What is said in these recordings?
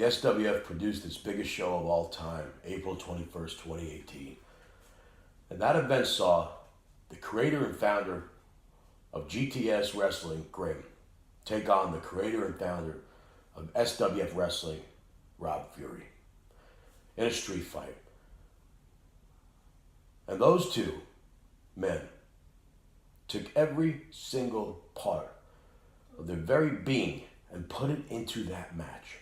SWF produced its biggest show of all time, April 21st, 2018. And that event saw the creator and founder of GTS Wrestling, Grim, take on the creator and founder of SWF Wrestling, Rob Fury, in a street fight. And those two men took every single part of their very being and put it into that match.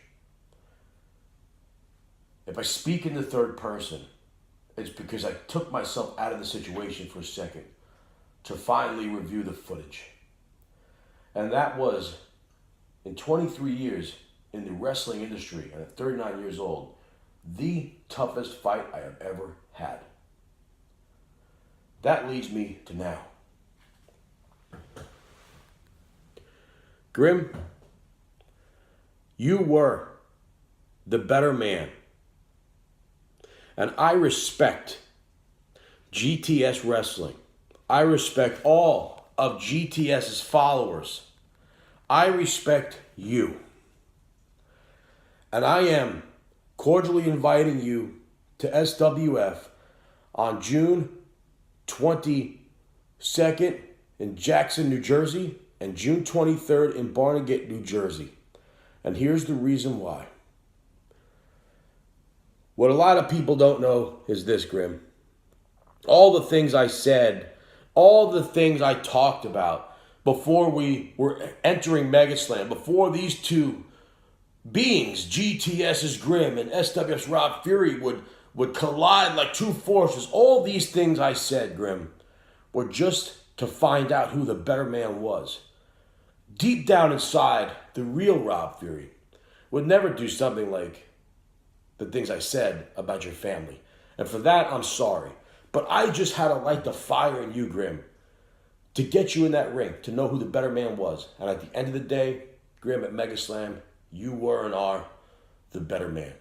If I speak in the third person, it's because I took myself out of the situation for a second to finally review the footage. And that was, in 23 years in the wrestling industry, and at 39 years old, the toughest fight I have ever had. That leads me to now. Grim, you were the better man. And I respect GTS Wrestling. I respect all of GTS's followers. I respect you. And I am cordially inviting you to SWF on June 22nd in Jackson, New Jersey, and June 23rd in Barnegat, New Jersey. And here's the reason why. What a lot of people don't know is this, Grim. All the things I said, all the things I talked about before we were entering Megaslam, before these two beings, GTS's Grim and SWF's Rob Fury, would collide like two forces, all these things I said, Grim, were just to find out who the better man was. Deep down inside, the real Rob Fury would never do something like the things I said about your family. And for that, I'm sorry. But I just had to light the fire in you, Grim, to get you in that ring, to know who the better man was. And at the end of the day, Grim, at Megaslam, you were and are the better man.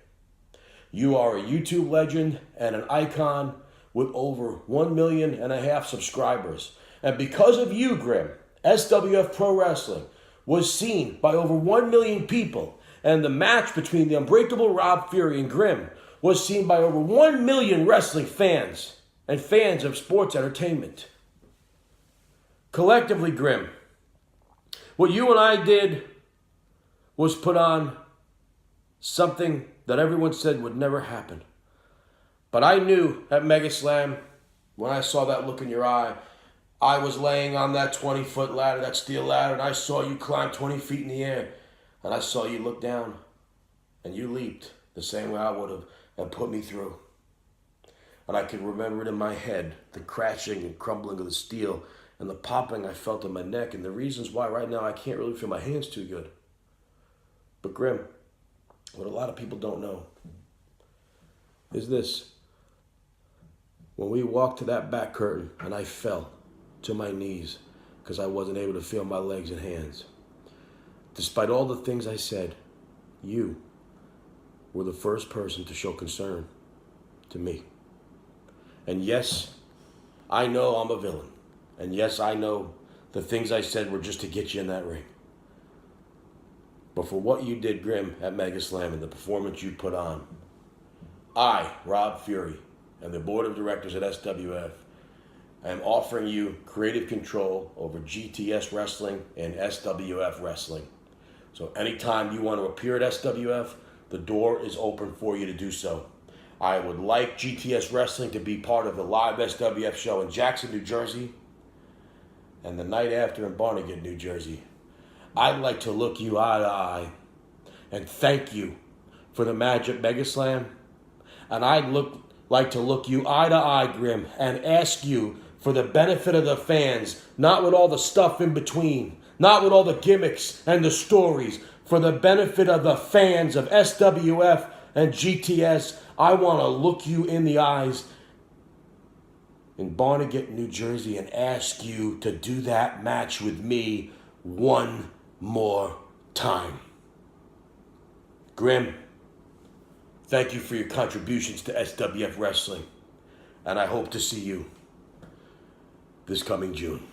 You are a YouTube legend and an icon with over 1.5 million subscribers. And because of you, Grim, SWF Pro Wrestling was seen by over 1 million people. And the match between the unbreakable Rob Fury and Grim was seen by over 1 million wrestling fans and fans of sports entertainment. Collectively, Grim, what you and I did was put on something that everyone said would never happen. But I knew at Megaslam, when I saw that look in your eye, I was laying on that 20-foot ladder, that steel ladder, and I saw you climb 20 feet in the air. And I saw you look down, and you leaped the same way I would have and put me through. And I can remember it in my head, the crashing and crumbling of the steel and the popping I felt in my neck, and the reasons why right now I can't really feel my hands too good. But Grim, what a lot of people don't know is this. When we walked to that back curtain and I fell to my knees because I wasn't able to feel my legs and hands, despite all the things I said, you were the first person to show concern to me. And yes, I know I'm a villain. And yes, I know the things I said were just to get you in that ring. But for what you did, Grim, at Megaslam and the performance you put on, I, Rob Fury, and the board of directors at SWF, I am offering you creative control over GTS Wrestling and SWF Wrestling. So anytime you want to appear at SWF, the door is open for you to do so. I would like GTS Wrestling to be part of the live SWF show in Jackson, New Jersey, and the night after in Barnegat, New Jersey. I'd like to look you eye to eye and thank you for the match at Megaslam. And I'd like to look you eye to eye, Grim, and ask you for the benefit of the fans, not with all the stuff in between, not with all the gimmicks and the stories, for the benefit of the fans of SWF and GTS, I want to look you in the eyes in Barnegat, New Jersey, and ask you to do that match with me one more time. Grim, thank you for your contributions to SWF Wrestling, and I hope to see you this coming June.